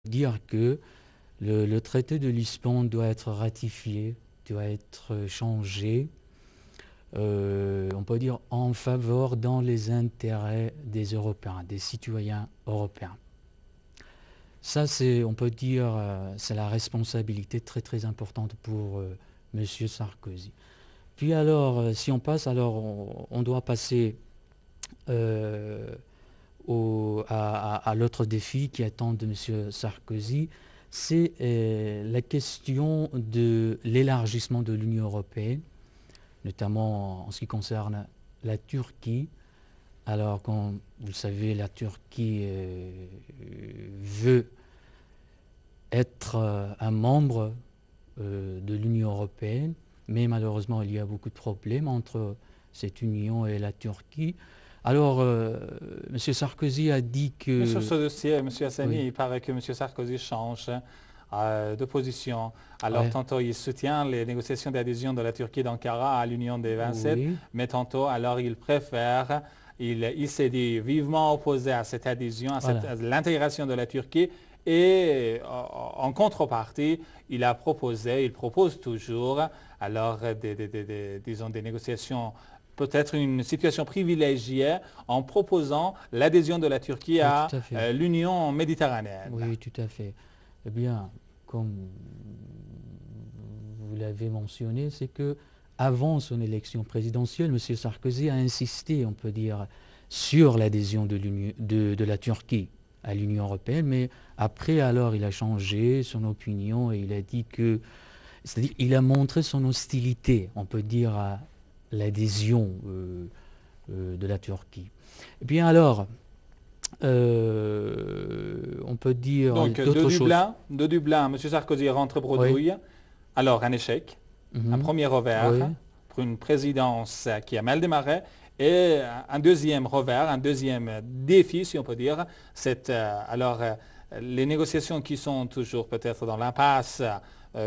dire que le traité de Lisbonne doit être ratifié, doit être changé, on peut dire en faveur dans les intérêts des Européens, des citoyens européens. Ça, on peut dire, c'est la responsabilité très très importante pour M. Sarkozy. Puis alors, si on passe, alors on doit passer euh, à l'autre défi qui attend de M. Sarkozy, c'est la question de l'élargissement de l'Union européenne, notamment en ce qui concerne la Turquie. Alors, comme vous le savez, la Turquie veut être un membre de l'Union européenne, mais malheureusement, il y a beaucoup de problèmes entre cette union et la Turquie. Alors, M. Sarkozy a dit Mais sur que... ce dossier, M. Hassani, Oui, il paraît que M. Sarkozy change de position. Alors, ouais, tantôt, il soutient les négociations d'adhésion de la Turquie d'Ankara à l'Union des 27, oui, mais tantôt, alors, il préfère, il s'est dit vivement opposé à cette adhésion, voilà. à l'intégration de la Turquie, et en contrepartie, il propose toujours, alors, disons, des négociations, peut-être une situation privilégiée en proposant l'adhésion de la Turquie Oui, à tout à fait. l'Union méditerranéenne. Oui, tout à fait. Eh bien, comme vous l'avez mentionné, c'est que avant son élection présidentielle, M. Sarkozy a insisté, on peut dire, sur l'adhésion de la Turquie à l'Union européenne, mais après, alors, il a changé son opinion et il a dit que, c'est-à-dire, il a montré son hostilité, on peut dire, à l'adhésion de la Turquie. Eh bien, alors, on peut dire Donc, d'autres choses. De Dublin, M. Sarkozy rentre Oui. bredouille. Alors, un échec, un Mhm. premier revers Oui. pour une présidence qui a mal démarré. Et un deuxième revers, un deuxième défi, si on peut dire, c'est les négociations qui sont toujours peut-être dans l'impasse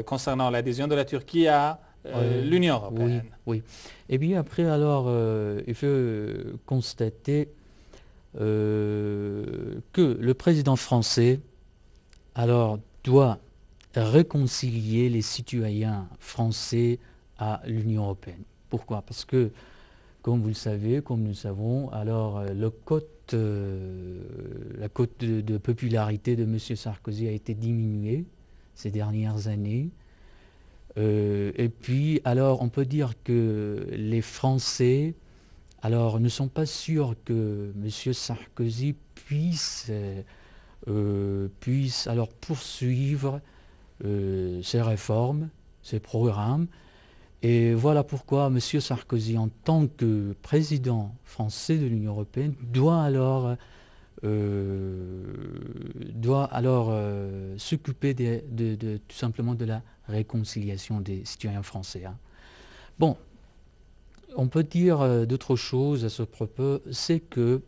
concernant l'adhésion de la Turquie à Oui, l'Union oui, européenne. oui. Et bien après, alors, il faut constater que le président français, alors, doit réconcilier les citoyens français à l'Union européenne. Pourquoi? Parce que, comme vous le savez, comme nous le savons, alors, la cote de popularité de M. Sarkozy a été diminuée ces dernières années. Et puis, alors, on peut dire que les Français, alors, ne sont pas sûrs que M. Sarkozy puisse alors poursuivre ses réformes, ses programmes. Et voilà pourquoi M. Sarkozy, en tant que président français de l'Union européenne, euh, doit alors s'occuper tout simplement de la réconciliation des citoyens français, hein. Bon, on peut dire d'autres choses à ce propos, c'est que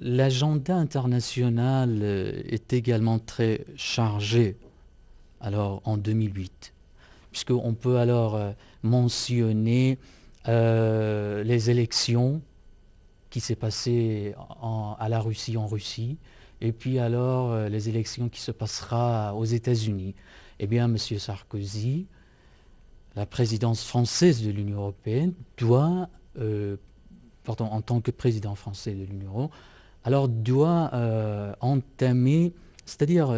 l'agenda international est également très chargé alors en 2008, puisqu'on peut alors mentionner les élections qui s'est passé à la Russie, en Russie, et puis alors les élections qui se passera aux États-Unis. Eh bien, M. Sarkozy, la présidence française de l'Union européenne, euh, en tant que président français de l'Union européenne, alors doit entamer, c'est-à-dire,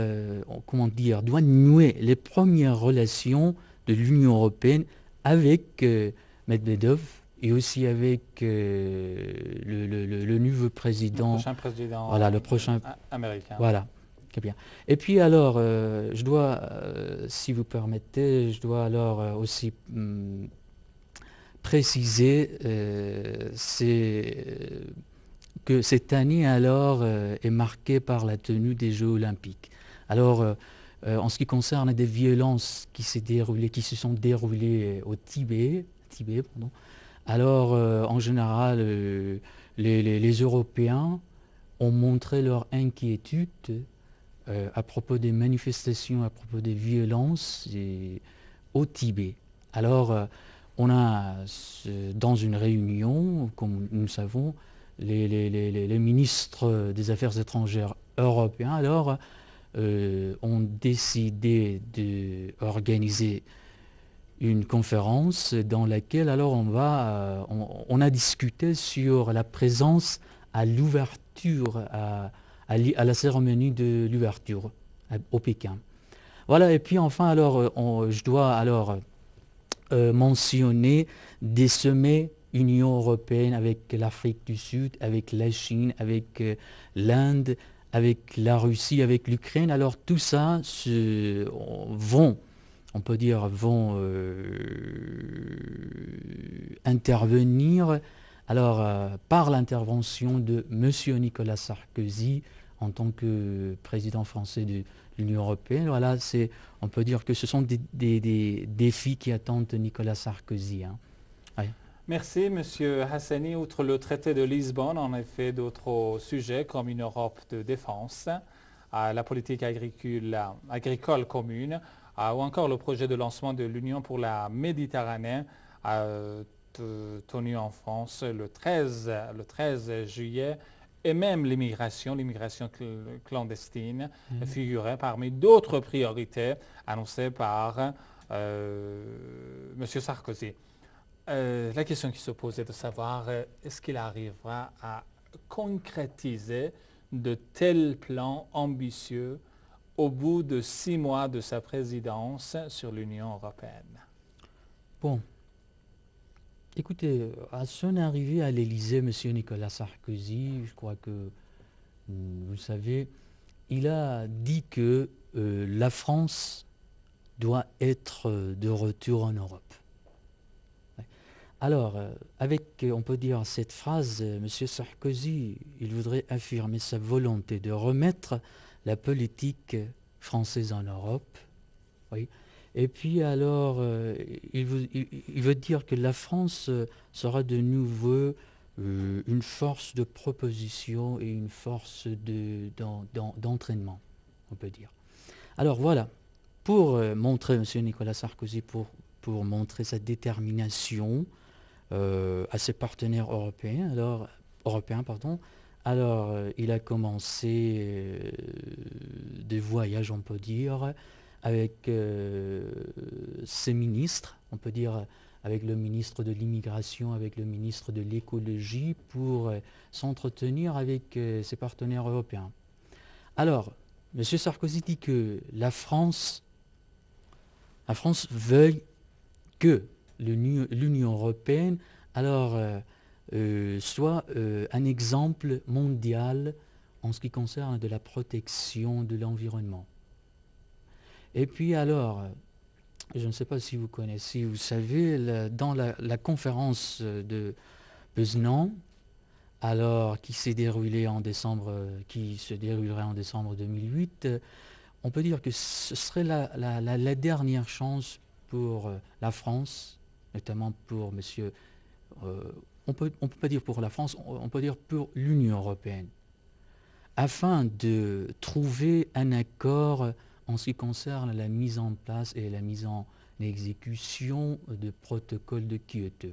comment dire, doit nouer les premières relations de l'Union européenne avec Medvedev et aussi avec le nouveau Le président, prochain voilà, le président prochain, américain. voilà, très bien. Et puis alors, si vous permettez, je dois alors aussi préciser que cette année alors est marquée par la tenue des Jeux olympiques. Alors, en ce qui concerne des violences qui se sont déroulées au Tibet, pardon, alors en général, les Européens ont montré leur inquiétude à propos des manifestations, à propos des violences au Tibet. Alors, on a dans une réunion, comme nous le savons, les ministres des Affaires étrangères européens alors ont décidé d'organiser une conférence dans laquelle alors on a discuté sur la présence à l'ouverture, à la cérémonie de l'ouverture au Pékin. Voilà, et puis enfin alors je dois alors mentionner des sommets Union européenne avec l'Afrique du Sud, avec la Chine, avec l'Inde, avec la Russie, avec l'Ukraine. Alors tout ça on peut dire, vont intervenir alors, par l'intervention de M. Nicolas Sarkozy en tant que président français de l'Union européenne. Voilà, on peut dire que ce sont des défis qui attendent Nicolas Sarkozy. Hein. Ouais. Merci, M. Hassani. Outre le traité de Lisbonne, en effet, d'autres sujets comme une Europe de défense, la politique agricole commune, ou encore le projet de lancement de l'Union pour la Méditerranée, tenu en France le 13 juillet, et même l'immigration clandestine figurait parmi d'autres priorités annoncées par M. Sarkozy. La question qui se pose est de savoir est-ce qu'il arrivera à concrétiser de tels plans ambitieux au bout de 6 mois de sa présidence sur l'Union européenne. Bon, écoutez, à son arrivée à l'Élysée, M. Nicolas Sarkozy, je crois que vous le savez, il a dit que la France doit être de retour en Europe. Alors, avec, on peut dire, cette phrase, M. Sarkozy, il voudrait affirmer sa volonté de remettre la politique française en Europe. Oui. Et puis alors, il veut dire que la France sera de nouveau une force de proposition et une force d'entraînement, on peut dire. Alors voilà, pour montrer, M. Nicolas Sarkozy, pour montrer sa détermination à ses partenaires européens, alors il a commencé des voyages, on peut dire, avec ses ministres, on peut dire avec le ministre de l'immigration, avec le ministre de l'écologie, pour s'entretenir avec ses partenaires européens. Alors, M. Sarkozy dit que la France veuille que l'Union européenne alors soit un exemple mondial en ce qui concerne de la protection de l'environnement. Et puis alors, je ne sais pas si vous connaissez, vous savez, dans la conférence de Besnan, alors qui se déroulerait en décembre 2008, on peut dire que ce serait la dernière chance pour la France, notamment pour monsieur, on peut pas dire pour la France, on peut dire pour l'Union européenne, afin de trouver un accord en ce qui concerne la mise en place et la mise en exécution du protocole de Kyoto.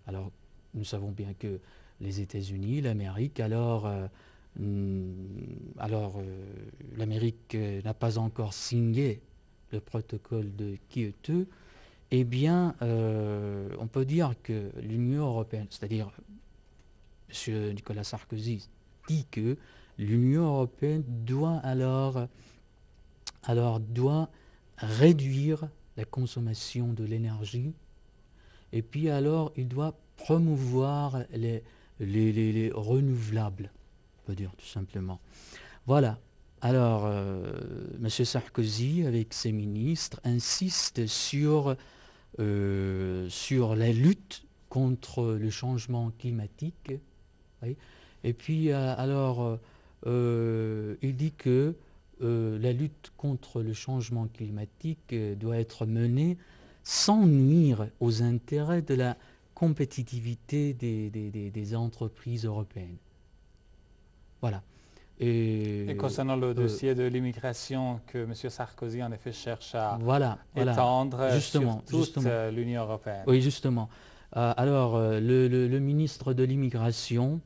Alors, nous savons bien que les États-Unis, l'Amérique, l'Amérique n'a pas encore signé le protocole de Kyoto. Eh bien, on peut dire que l'Union européenne, c'est-à-dire M. Nicolas Sarkozy, dit que l'Union européenne doit réduire la consommation de l'énergie, et puis alors il doit promouvoir les renouvelables, on peut dire tout simplement. Voilà. Alors, M. Sarkozy, avec ses ministres, insiste sur la lutte contre le changement climatique. Oui. Et puis, il dit que la lutte contre le changement climatique doit être menée sans nuire aux intérêts de la compétitivité des entreprises européennes. Voilà. Et concernant le dossier de l'immigration que M. Sarkozy en effet cherche à étendre sur toute l'Union européenne. Oui, justement. Alors, le ministre de l'immigration,